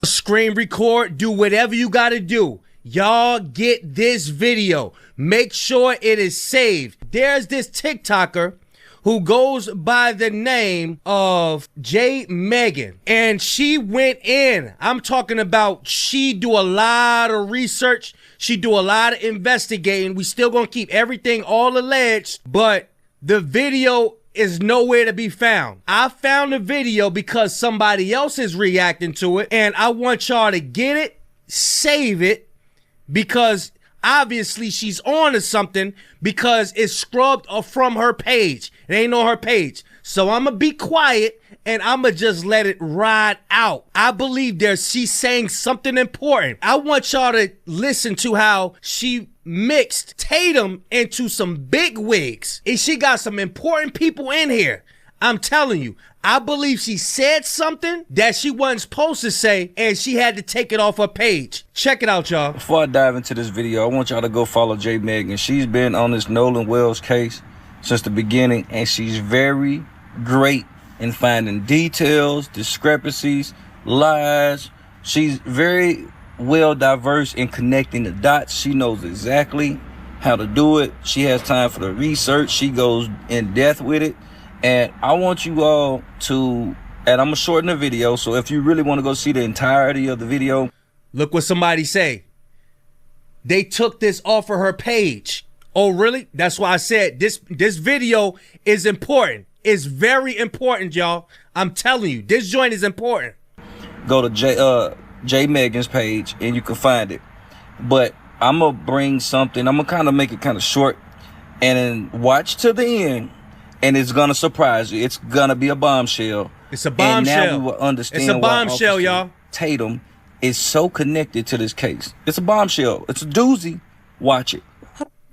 Screen record, do whatever you gotta do. Y'all get this video. Make sure it is saved. There's this TikToker who goes by the name of J Megan, and she went in. I'm talking about she do a lot of research. She do a lot of investigating. We still gonna keep everything all alleged, but the video is nowhere to be found. I found the video because somebody else is reacting to it, and I want y'all to get it, save it, because obviously she's on to something because it's scrubbed from her page. It ain't on her page. So I'm gonna be quiet and I'm gonna just let it ride out. I believe she's saying something important. I want y'all to listen to how she mixed Tatum into some big wigs. And she got some important people in here. I'm telling you, I believe she said something that she wasn't supposed to say, and she had to take it off her page. Check it out, y'all. Before I dive into this video, I want y'all to go follow J Megan. She's been on this Nolan Wells case since the beginning, and she's very great in finding details, discrepancies, lies. She's very well diverse in connecting the dots. She knows exactly how to do it. She has time for the research. She goes in depth with it. And I want you all to, and I'm gonna shorten the video, so if you really want to go see the entirety of the video. Look what somebody say. They took this off of her page. Oh, really? That's why I said this video is important. It's very important, y'all. I'm telling you, this joint is important. Go to J Megan's page and you can find it. But I'm gonna bring something, I'm gonna kind of make it kind of short, and then watch to the end. And it's gonna surprise you. It's gonna be a bombshell. It's a bombshell. And now we will understand. It's a bombshell, y'all. Tatum is so connected to this case. It's a bombshell. It's a doozy. Watch it.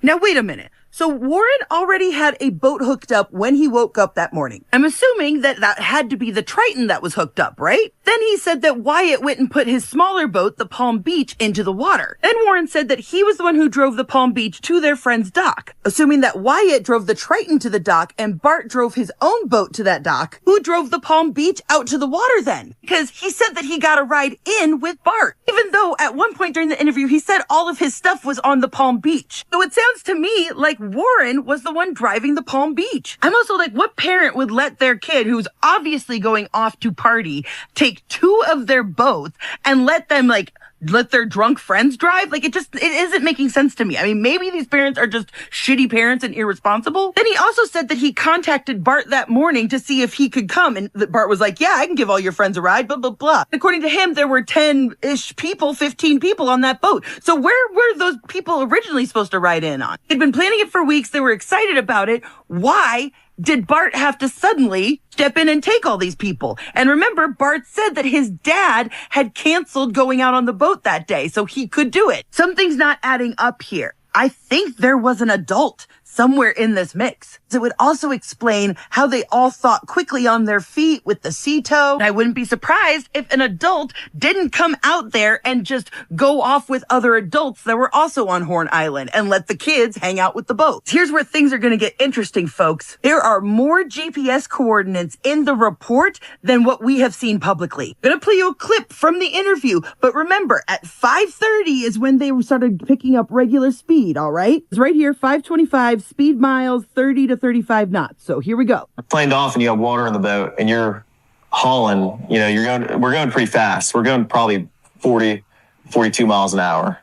Now wait a minute. So Warren already had a boat hooked up when he woke up that morning. I'm assuming that had to be the Triton that was hooked up, right? Then he said that Wyatt went and put his smaller boat, the Palm Beach, into the water. Then Warren said that he was the one who drove the Palm Beach to their friend's dock. Assuming that Wyatt drove the Triton to the dock and Bart drove his own boat to that dock, who drove the Palm Beach out to the water then? Because he said that he got a ride in with Bart, even though at one point during the interview he said all of his stuff was on the Palm Beach. So it sounds to me like Warren was the one driving the Palm Beach. I'm also like, what parent would let their kid, who's obviously going off to party, take two of their boats and let their drunk friends drive? Like, it isn't making sense to me. I mean, maybe these parents are just shitty parents and irresponsible. Then he also said that he contacted Bart that morning to see if he could come. And Bart was like, yeah, I can give all your friends a ride, blah, blah, blah. According to him, there were 10-ish people, 15 people on that boat. So where were those people originally supposed to ride in on? They'd been planning it for weeks. They were excited about it. Why did Bart have to suddenly step in and take all these people? And remember, Bart said that his dad had canceled going out on the boat that day, so he could do it. Something's not adding up here. I think there was an adult somewhere in this mix. It would also explain how they all thought quickly on their feet with the sea tow. And I wouldn't be surprised if an adult didn't come out there and just go off with other adults that were also on Horn Island and let the kids hang out with the boats. Here's where things are going to get interesting, folks. There are more GPS coordinates in the report than what we have seen publicly. I'm going to play you a clip from the interview, but remember, at 5:30 is when they started picking up regular speed, all right? It's right here, 525, speed miles, 30 to 35 knots. So here we go. Planed off and you have water in the boat and you're hauling, we're going pretty fast. We're going probably 40, 42 miles an hour.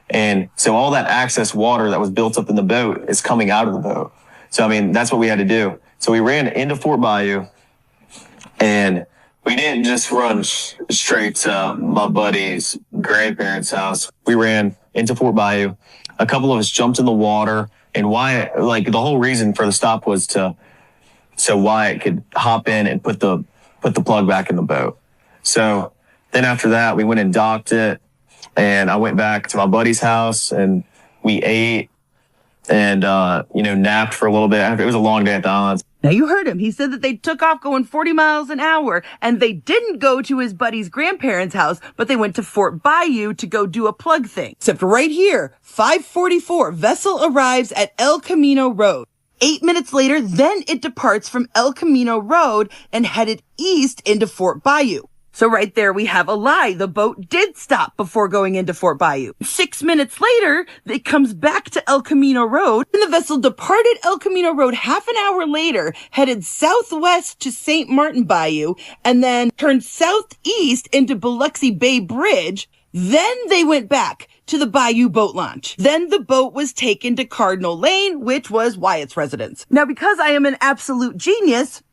And so all that excess water that was built up in the boat is coming out of the boat. So, I mean, that's what we had to do. So we ran into Fort Bayou and we didn't just run straight to my buddy's grandparents' house. We ran into Fort Bayou. A couple of us jumped in the water. And Wyatt, the whole reason for the stop was so Wyatt could hop in and put the plug back in the boat. So then after that, we went and docked it, and I went back to my buddy's house and we ate and napped for a little bit. It was a long day at the islands. Now you heard him. He said that they took off going 40 miles an hour and they didn't go to his buddy's grandparents' house, but they went to Fort Bayou to go do a plug thing. Except right here, 5:44, vessel arrives at El Camino Road. 8 minutes later, then it departs from El Camino Road and headed east into Fort Bayou. So right there we have a lie. The boat did stop before going into Fort Bayou. 6 minutes later, it comes back to El Camino Road, and the vessel departed El Camino Road half an hour later, headed southwest to St. Martin Bayou, and then turned southeast into Biloxi Bay Bridge. Then they went back to the Bayou boat launch. Then the boat was taken to Cardinal Lane, which was Wyatt's residence. Now, because I am an absolute genius,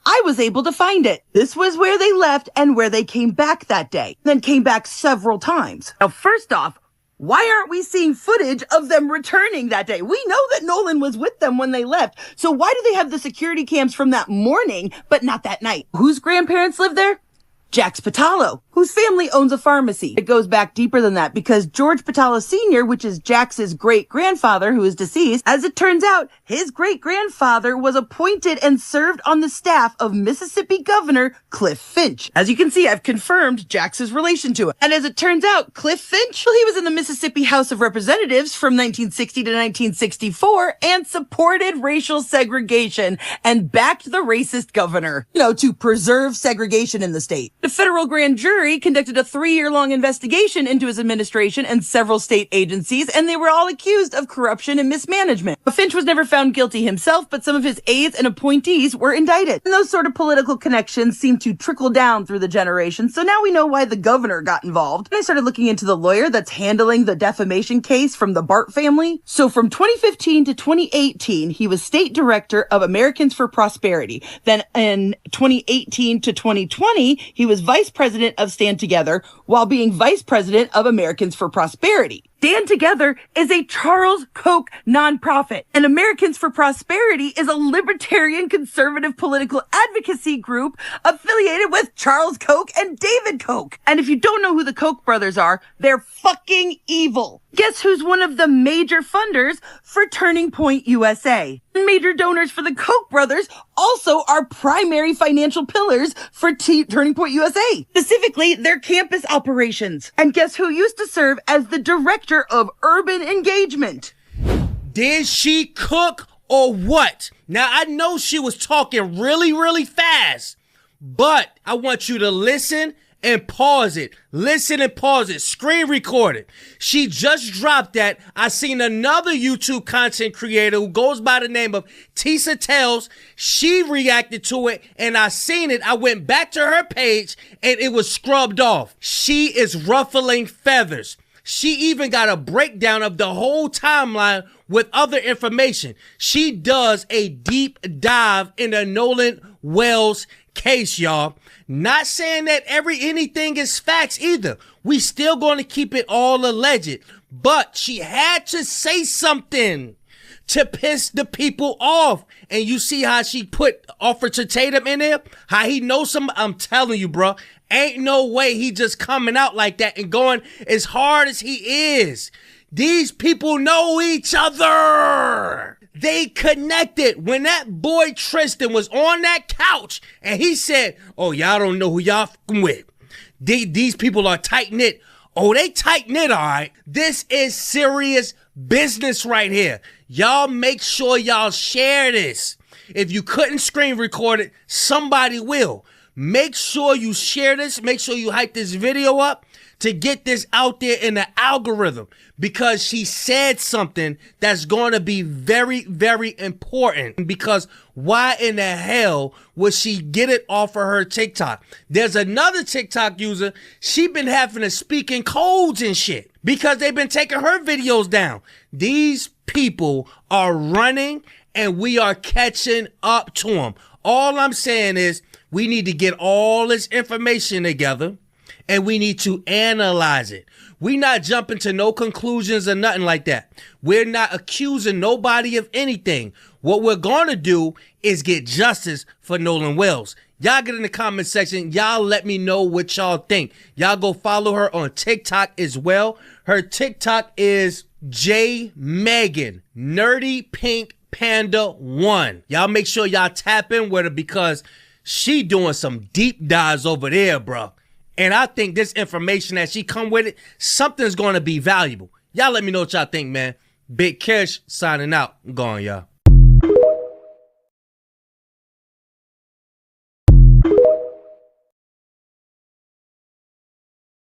I was able to find it. This was where they left and where they came back that day, then came back several times. Now, first off, why aren't we seeing footage of them returning that day? We know that Nolan was with them when they left. So why do they have the security cams from that morning, but not that night? Whose grandparents lived there? Jack Spatalo, whose family owns a pharmacy. It goes back deeper than that because George Spatalo Sr., which is Jack's great-grandfather who is deceased, as it turns out, his great-grandfather was appointed and served on the staff of Mississippi Governor Cliff Finch. As you can see, I've confirmed Jack's relation to him. And as it turns out, Cliff Finch, well, he was in the Mississippi House of Representatives from 1960 to 1964 and supported racial segregation and backed the racist governor, to preserve segregation in the state. The federal grand jury conducted a 3-year-long investigation into his administration and several state agencies, and they were all accused of corruption and mismanagement. Finch was never found guilty himself, but some of his aides and appointees were indicted. And those sort of political connections seem to trickle down through the generations, so now we know why the governor got involved. And I started looking into the lawyer that's handling the defamation case from the Bart family. So from 2015 to 2018, he was state director of Americans for Prosperity. Then in 2018 to 2020, he was vice president of Stand Together while being vice president of Americans for Prosperity. Stand Together is a Charles Koch nonprofit, and Americans for Prosperity is a libertarian conservative political advocacy group affiliated with Charles Koch and David Koch. And if you don't know who the Koch brothers are, they're fucking evil. Guess who's one of the major funders for Turning Point USA? Major donors for the Koch brothers also are primary financial pillars for Turning Point USA, specifically their campus operations. And guess who used to serve as the director of urban engagement? Did she cook or what? Now, I know she was talking really, really fast, but I want you to listen and pause it. Listen and pause it. Screen record it. She just dropped that. I seen another YouTube content creator who goes by the name of Tisa Tells. She reacted to it and I seen it. I went back to her page and it was scrubbed off. She is ruffling feathers. She even got a breakdown of the whole timeline with other information. She does a deep dive in the Nolan Wells case, y'all. Not saying that anything is facts either. We still going to keep it all alleged. But she had to say something to piss the people off. And you see how she offered to Tatum in there? How he knows some. I'm telling you, bro. Ain't no way he just coming out like that and going as hard as he is. These people know each other. They connected. When that boy Tristan was on that couch and he said, oh, y'all don't know who y'all fucking with. These people are tight-knit. Oh, they tight-knit, all right. This is serious business right here. Y'all make sure y'all share this. If you couldn't screen record it, somebody will. Make sure you share this. Make sure you hype this video up to get this out there in the algorithm, because she said something that's going to be very, very important. Because why in the hell would she get it off of her TikTok? There's another TikTok user. She been having to speak in codes and shit because they've been taking her videos down. These people are running and we are catching up to them. All I'm saying is we need to get all this information together and we need to analyze it. We not jumping to no conclusions or nothing like that. We're not accusing nobody of anything. What we're going to do is get justice for Nolan Wells. Y'all get in the comment section. Y'all let me know what y'all think. Y'all go follow her on TikTok as well. Her TikTok is J Megan Nerdy Pink Panda 1. Y'all make sure y'all tap in with her because she doing some deep dives over there, bro. And I think this information that she come with it, something's going to be valuable. Y'all let me know what y'all think, man. Big Kish signing out. I'm gone, y'all.